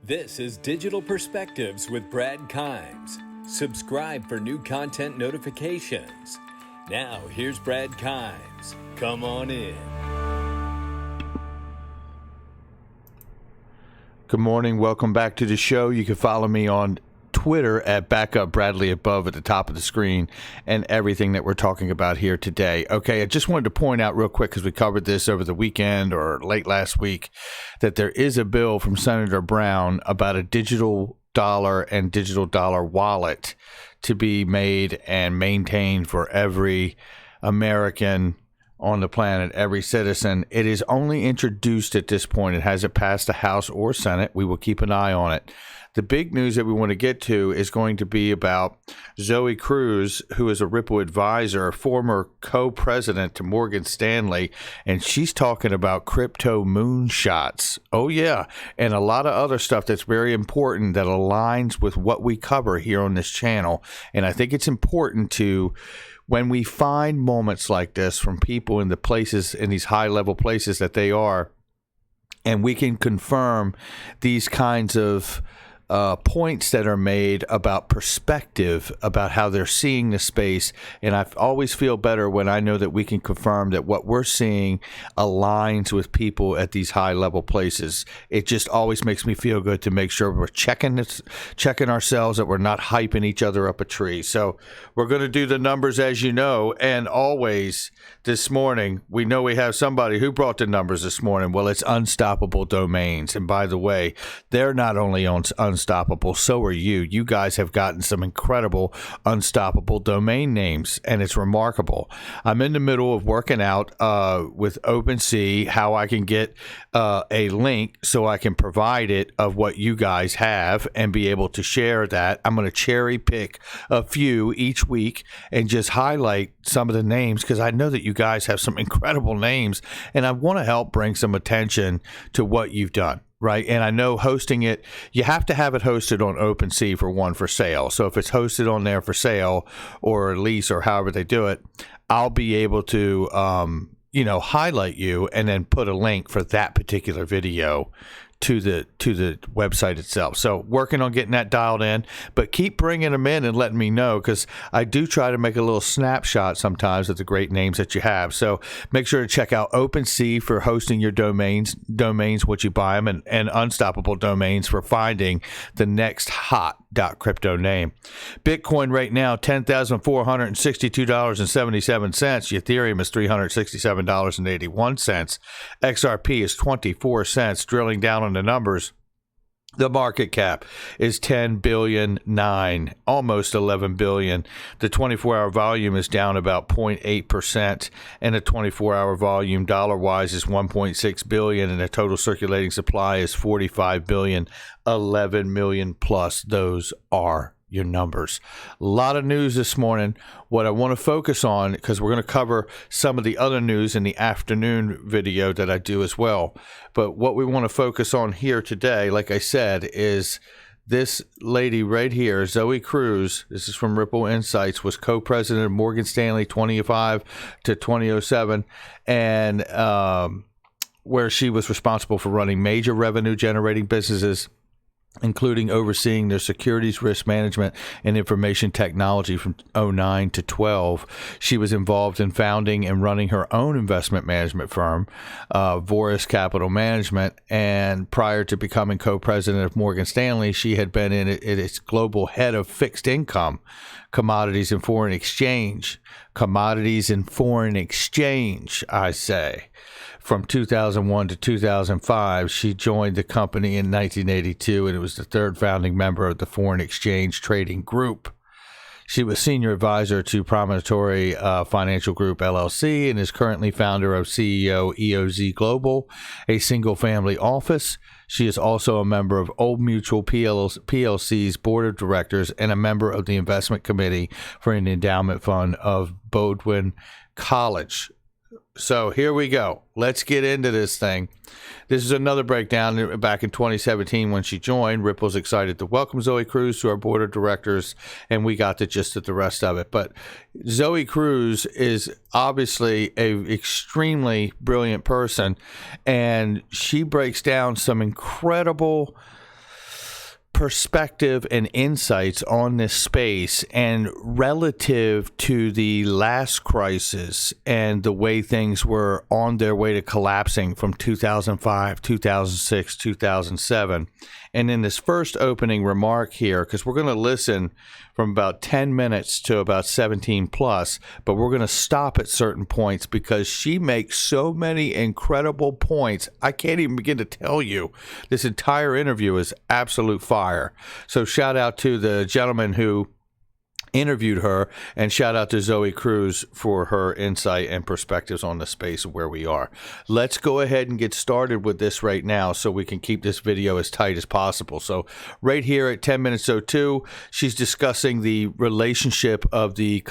This is Digital Perspectives with Brad Kimes. Subscribe for new content notifications. Now, here's Brad Kimes. Come on in. Good morning. Welcome back to the show. You can follow me on Twitter at @BackupBradleyAbove at the top of the screen and everything that we're talking about here today. Okay, I just wanted to point out real quick, because we covered this over the weekend or late last week, that there is a bill from Senator Brown about a digital dollar and digital dollar wallet to be made and maintained for every American on the planet, every citizen. It is only introduced at this point. It hasn't passed the House or Senate. We will keep an eye on it. The big news that we want to get to is going to be about Zoe Cruz, who is a Ripple advisor, former co-president to Morgan Stanley, and she's talking about crypto moonshots. Oh, yeah, and a lot of other stuff that's very important that aligns with what we cover here on this channel. And I think it's important to, when we find moments like this from people in the places, in these high-level places that they are, and we can confirm these kinds of points that are made about perspective, about how they're seeing the space. And I always feel better when I know that we can confirm that what we're seeing aligns with people at these high level places. It just always makes me feel good to make sure we're checking ourselves, that we're not hyping each other up a tree. So we're going to do the numbers, as you know, and always this morning, we know we have somebody who brought the numbers this morning. Well, it's Unstoppable Domains. And by the way, they're not only on Unstoppable, so are you. You guys have gotten some incredible unstoppable domain names, and it's remarkable. I'm in the middle of working out with OpenSea how I can get a link so I can provide it of what you guys have and be able to share that. I'm going to cherry pick a few each week and just highlight some of the names, because I know that you guys have some incredible names, and I want to help bring some attention to what you've done. Right. And I know hosting it, you have to have it hosted on OpenSea for sale. So if it's hosted on there for sale or lease or however they do it, I'll be able to, highlight you and then put a link for that particular video to the website itself. So working on getting that dialed in, but keep bringing them in and letting me know, because I do try to make a little snapshot sometimes of the great names that you have. So make sure to check out OpenSea for hosting your domains, what you buy them, and Unstoppable Domains for finding the next hot .crypto name. Bitcoin right now, $10,462.77. Ethereum is $367.81. XRP is 24 cents. Drilling down on the numbers, the market cap is 10 billion 9, almost 11 billion. The 24-hour volume is down about 0.8%, and the 24-hour volume dollar-wise is 1.6 billion, and the total circulating supply is 45 billion, 11 million plus. Those are your numbers. A lot of news this morning. What I want to focus on, because we're going to cover some of the other news in the afternoon video that I do as well, but what we want to focus on here today, like I said, is this lady right here, Zoe Cruz. This is from Ripple Insights, was co-president of Morgan Stanley 2005 to 2007, and where she was responsible for running major revenue generating businesses, including overseeing their securities risk management and information technology from 2009 to 2012. She was involved in founding and running her own investment management firm, Voris Capital Management, and prior to becoming co-president of Morgan Stanley, she had been in its global head of fixed income, commodities and foreign exchange. Commodities and foreign exchange, I say. From 2001 to 2005, she joined the company in 1982, and it was the third founding member of the Foreign Exchange Trading Group. She was senior advisor to Promontory Financial Group, LLC, and is currently founder of CEO EOZ Global, a single-family office. She is also a member of Old Mutual PLC's board of directors and a member of the investment committee for an endowment fund of Bowdoin College. So here we go. Let's get into this thing. This is another breakdown back in 2017 when she joined. Ripple's excited to welcome Zoe Cruz to our board of directors, and we got the gist of the rest of it. But Zoe Cruz is obviously an extremely brilliant person, and she breaks down some incredible perspective and insights on this space and relative to the last crisis and the way things were on their way to collapsing from 2005, 2006, 2007. And in this first opening remark here, because we're going to listen from about 10 minutes to about 17 plus, but we're going to stop at certain points because she makes so many incredible points. I can't even begin to tell you. This entire interview is absolute fire. So shout out to the gentleman who interviewed her, and shout out to Zoe Cruz for her insight and perspectives on the space of where we are. Let's go ahead and get started with this right now so we can keep this video as tight as possible. So right here at 10 minutes 02, she's discussing the relationship of the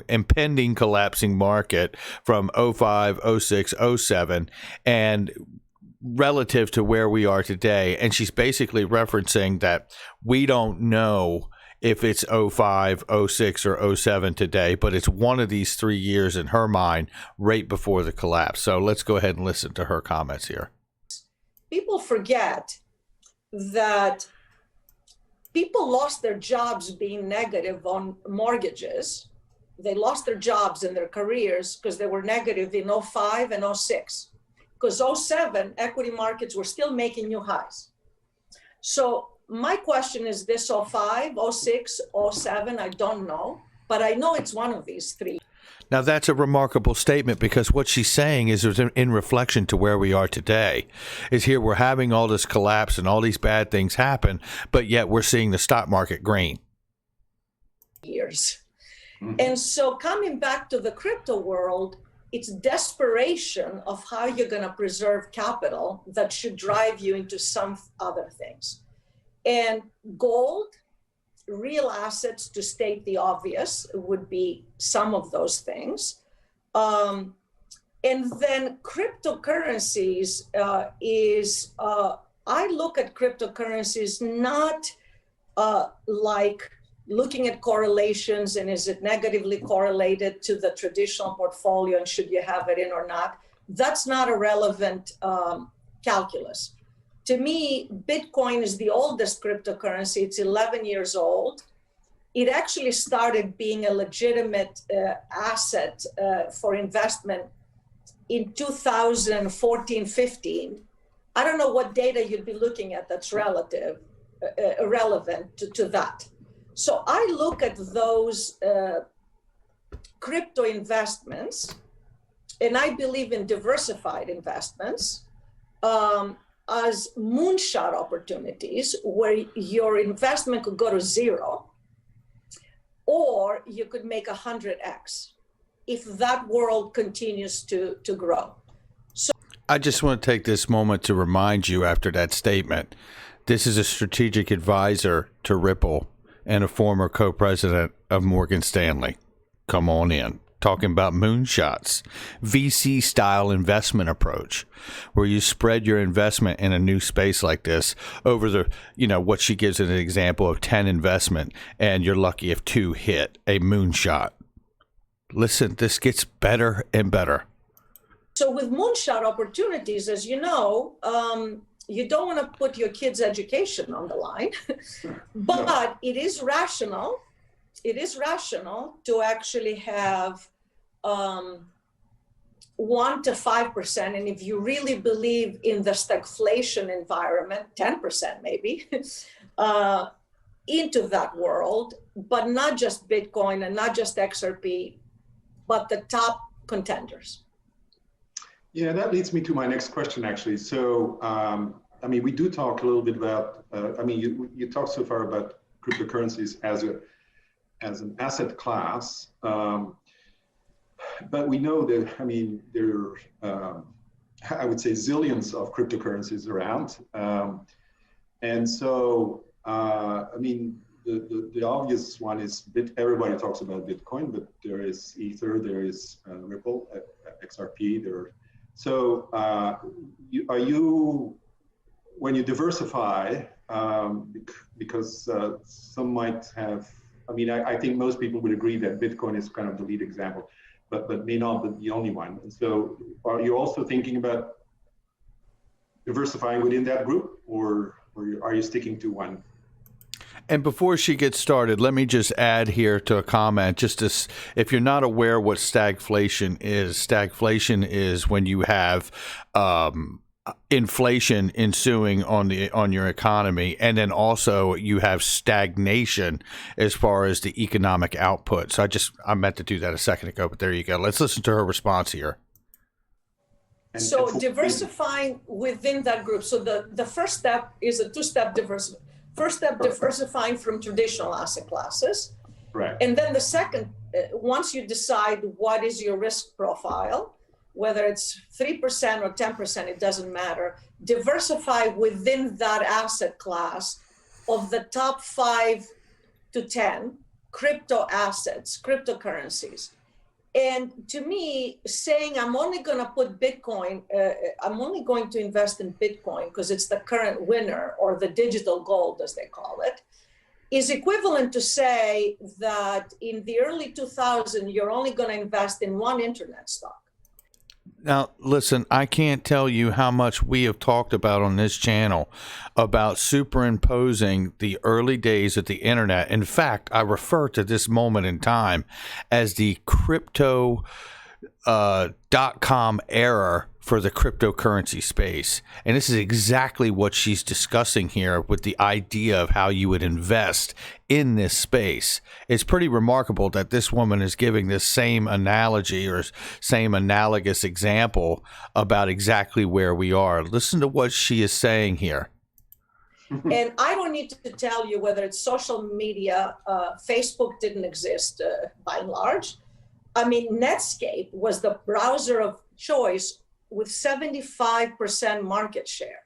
impending collapsing market from 05, 06, 07, and relative to where we are today. And she's basically referencing that we don't know if it's 05, 06, or 07 today, but it's one of these 3 years in her mind right before the collapse. So let's go ahead and listen to her comments here. People forget that people lost their jobs being negative on mortgages. They lost their jobs and their careers because they were negative in 05 and 06. Because 07, equity markets were still making new highs. So my question is this 05, 06, 07, I don't know, but I know it's one of these three. Now, that's a remarkable statement because what she's saying is in reflection to where we are today. Is here we're having all this collapse and all these bad things happen, but yet we're seeing the stock market green. Years. And so coming back to the crypto world, it's desperation of how you're going to preserve capital that should drive you into some other things. And gold, real assets, to state the obvious, would be some of those things. And then cryptocurrencies I look at cryptocurrencies not like looking at correlations and is it negatively correlated to the traditional portfolio and should you have it in or not. That's not a relevant calculus. To me, Bitcoin is the oldest cryptocurrency. It's 11 years old. It actually started being a legitimate asset for investment in 2014, 15. I don't know what data you'd be looking at that's relevant to that. So I look at those crypto investments, and I believe in diversified investments, as moonshot opportunities where your investment could go to zero, or you could make 100x if that world continues to grow. So I just want to take this moment to remind you after that statement, this is a strategic advisor to Ripple and a former co-president of Morgan Stanley. Come on in. Talking about moonshots, VC style investment approach, where you spread your investment in a new space like this over the, what she gives as an example of 10 investment, and you're lucky if 2 hit a moonshot. Listen, this gets better and better. So with moonshot opportunities, as you know, you don't want to put your kids' education on the line, but it is rational. It is rational to actually have 1% to 5%. And if you really believe in the stagflation environment, 10% maybe, into that world, but not just Bitcoin and not just XRP, but the top contenders. Yeah, that leads me to my next question, actually. So, we do talk a little bit about, you talked so far about cryptocurrencies as an asset class, but we know that, there are, I would say, zillions of cryptocurrencies around. And so, the obvious one is, everybody talks about Bitcoin, but there is Ether, there is Ripple, XRP, So are you, when you diversify, because some might have, I think most people would agree that Bitcoin is kind of the lead example, but may not be the only one. And so are you also thinking about diversifying within that group, or are you sticking to one? And before she gets started, let me just add here to a comment, just to, if you're not aware what stagflation is when you have inflation ensuing on your economy, and then also you have stagnation as far as the economic output. So I meant to do that a second ago, but there you go. Let's listen to her response here. So diversifying within that group. So the first step is a two-step diversification. First step, diversifying from traditional asset classes. Right. And then the second, once you decide what is your risk profile, whether it's 3% or 10%, it doesn't matter, diversify within that asset class of the top 5 to 10 crypto assets, cryptocurrencies. And to me, saying I'm only going to put Bitcoin, I'm only going to invest in Bitcoin because it's the current winner, or the digital gold, as they call it, is equivalent to say that in the early 2000s, you're only going to invest in one internet stock. Now, listen, I can't tell you how much we have talked about on this channel about superimposing the early days of the internet. In fact, I refer to this moment in time as the crypto .com era for the cryptocurrency space. And this is exactly what she's discussing here with the idea of how you would invest in this space. It's pretty remarkable that this woman is giving this same analogy or same analogous example about exactly where we are. Listen to what she is saying here. And I don't need to tell you whether it's social media, Facebook didn't exist by and large. I mean, Netscape was the browser of choice with 75% market share.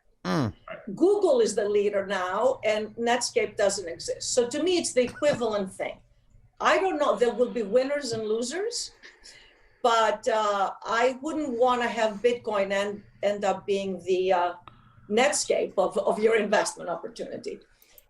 Google is the leader now, and Netscape doesn't exist. So to me, it's the equivalent thing. I don't know, there will be winners and losers, but I wouldn't want to have Bitcoin end up being the Netscape of your investment opportunity.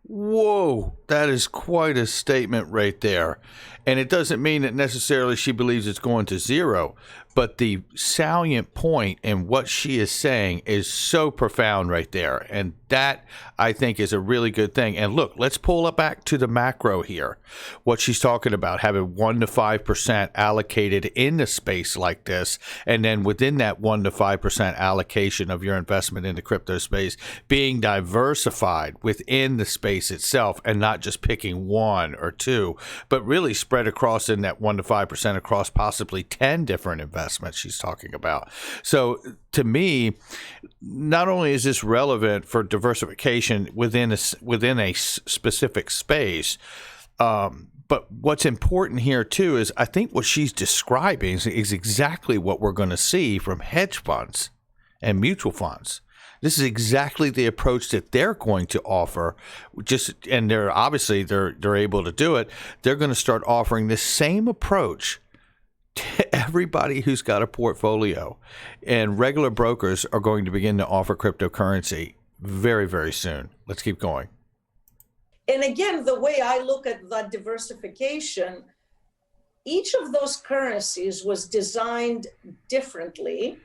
Whoa, that is quite a statement right there. And it doesn't mean that necessarily she believes it's going to zero, but the salient point in what she is saying is so profound right there. And that, I think, is a really good thing. And look, let's pull it back to the macro here. What she's talking about, having 1 to 5% allocated in the space like this, and then within that 1 to 5% allocation of your investment in the crypto space, being diversified within the space itself and not just picking one or two, but really spread across in that 1 to 5% across possibly 10 different investments she's talking about. So to me, not only is this relevant for diversification within a specific space, but what's important here too is I think what she's describing is exactly what we're going to see from hedge funds and mutual funds. This is exactly the approach that they're going to offer. And they're obviously they're able to do it. They're going to start offering the same approach to everybody who's got a portfolio, and regular brokers are going to begin to offer cryptocurrency very, very soon. Let's keep going. And again, the way I look at that diversification, each of those currencies was designed differently.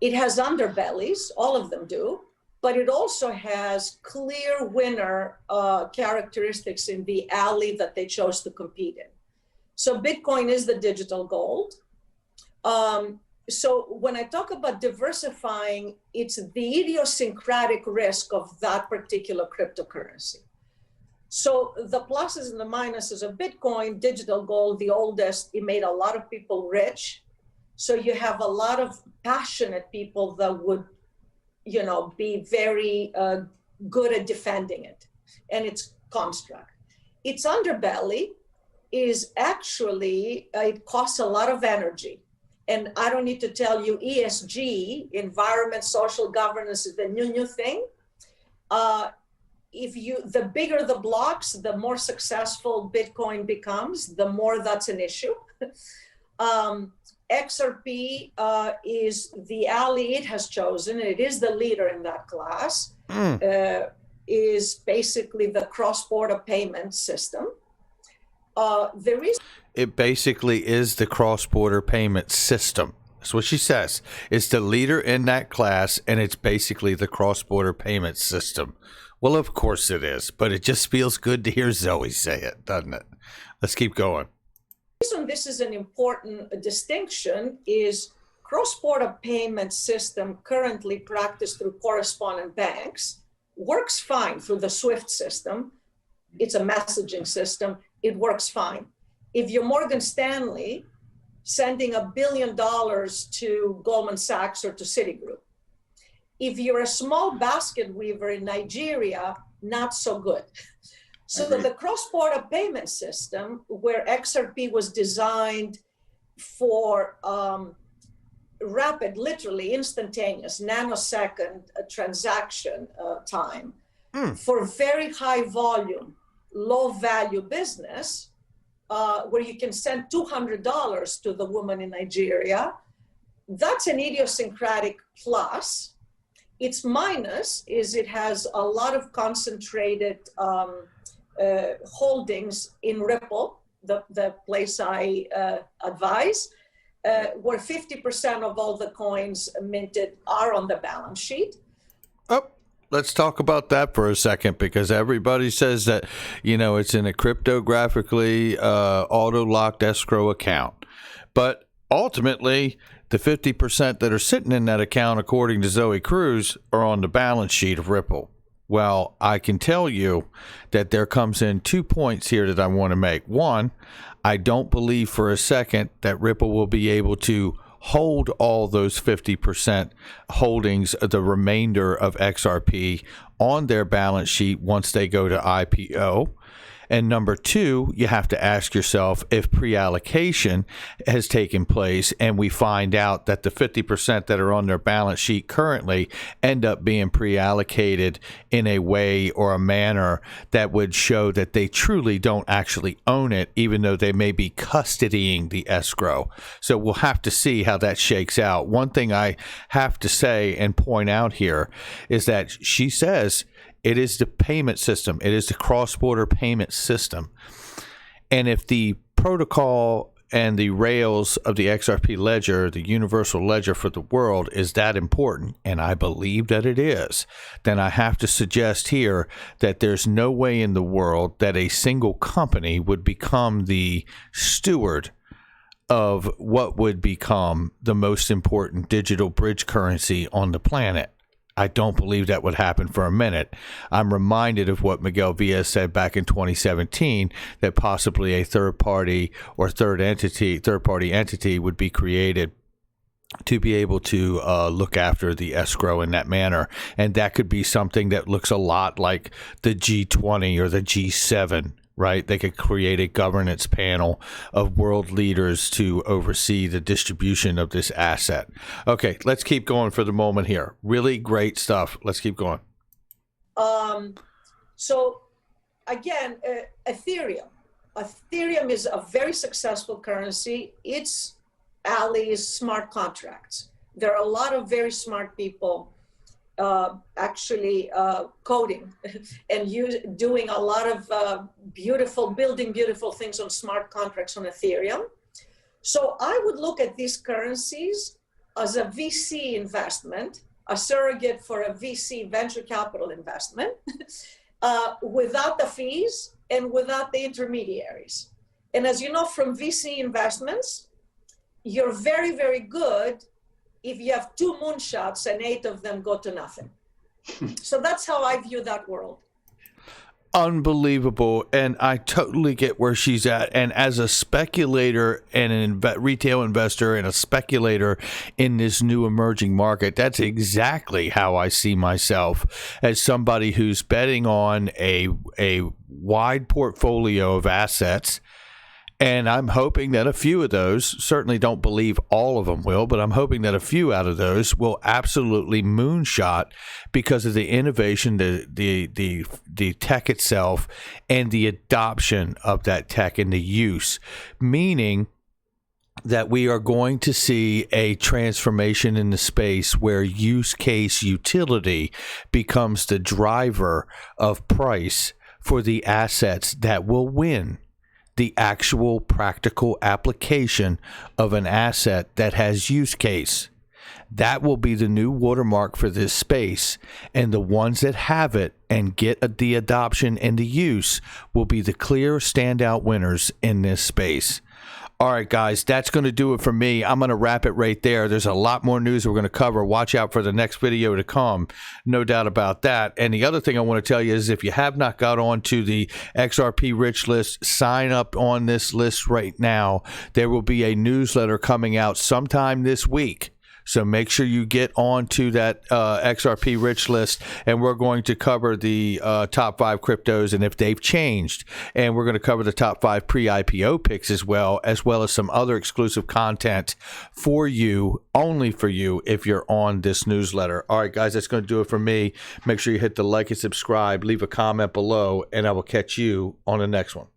It has underbellies, all of them do, but it also has clear winner characteristics in the alley that they chose to compete in. So Bitcoin is the digital gold. So when I talk about diversifying, it's the idiosyncratic risk of that particular cryptocurrency. So the pluses and the minuses of Bitcoin, digital gold, the oldest, it made a lot of people rich. So you have a lot of passionate people that would, be very good at defending it and its construct. Its underbelly is actually, it costs a lot of energy. And I don't need to tell you, ESG, environment, social governance, is the new thing. The bigger the blocks, the more successful Bitcoin becomes, the more that's an issue. XRP is the alley it has chosen. It is the leader in that class, is basically the cross-border payment system. It basically is the cross-border payment system. That's what she says. It's the leader in that class, and it's basically the cross-border payment system. Well, of course it is, but it just feels good to hear Zoe say it, doesn't it? Let's keep going. The reason this is an important distinction is cross-border payment system currently practiced through correspondent banks works fine through the SWIFT system. It's a messaging system. It works fine. If you're Morgan Stanley sending $1 billion to Goldman Sachs or to Citigroup, if you're a small basket weaver in Nigeria, not so good. So the cross-border payment system, where XRP was designed for rapid, literally instantaneous, nanosecond transaction time for very high volume, low value business, where you can send $200 to the woman in Nigeria, that's an idiosyncratic plus. Its minus is it has a lot of concentrated holdings in Ripple, the place I advise, where 50% of all the coins minted are on the balance sheet. Oh, let's talk about that for a second, because everybody says that, it's in a cryptographically auto-locked escrow account. But ultimately, the 50% that are sitting in that account, according to Zoe Cruz, are on the balance sheet of Ripple. Well, I can tell you that there comes in 2 points here that I want to make. One, I don't believe for a second that Ripple will be able to hold all those 50% holdings, the remainder of XRP, on their balance sheet once they go to IPO. And number two, you have to ask yourself if pre-allocation has taken place and we find out that the 50% that are on their balance sheet currently end up being pre-allocated in a way or a manner that would show that they truly don't actually own it, even though they may be custodying the escrow. So we'll have to see how that shakes out. One thing I have to say and point out here is that she says it is the payment system. It is the cross-border payment system. And if the protocol and the rails of the XRP ledger, the universal ledger for the world, is that important, and I believe that it is, then I have to suggest here that there's no way in the world that a single company would become the steward of what would become the most important digital bridge currency on the planet. I don't believe that would happen for a minute. I'm reminded of what Miguel Villas said back in 2017, that possibly a third-party entity would be created to be able to look after the escrow in that manner. And that could be something that looks a lot like the G20 or the G7. Right? They could create a governance panel of world leaders to oversee the distribution of this asset. Okay, let's keep going for the moment here. Really great stuff. Let's keep going. So again, Ethereum. Ethereum is a very successful currency. Its ally is smart contracts. There are a lot of very smart people actually coding and doing a lot of building beautiful things on smart contracts on Ethereum. So I would look at these currencies as a VC investment, a surrogate for a VC venture capital investment, without the fees and without the intermediaries. And as you know from VC investments, you're very, very good if you have 2 moonshots and 8 of them go to nothing. So that's how I view that world. Unbelievable. And I totally get where she's at. And as a speculator and a retail investor and a speculator in this new emerging market, that's exactly how I see myself, as somebody who's betting on a wide portfolio of assets. And I'm hoping that a few of those, certainly don't believe all of them will, but I'm hoping that a few out of those will absolutely moonshot because of the innovation, the tech itself, and the adoption of that tech and the use, meaning that we are going to see a transformation in the space where use case utility becomes the driver of price for the assets that will win. The actual practical application of an asset that has use case. That will be the new watermark for this space, and the ones that have it and get the adoption and the use will be the clear standout winners in this space. All right, guys, that's going to do it for me. I'm going to wrap it right there. There's a lot more news we're going to cover. Watch out for the next video to come. No doubt about that. And the other thing I want to tell you is if you have not got onto the XRP Rich list, sign up on this list right now. There will be a newsletter coming out sometime this week. So make sure you get onto that XRP Rich list, and we're going to cover the top 5 cryptos and if they've changed. And we're going to cover the top 5 pre-IPO picks as well as some other exclusive content for you, only for you, if you're on this newsletter. All right, guys, that's going to do it for me. Make sure you hit the like and subscribe, leave a comment below, and I will catch you on the next one.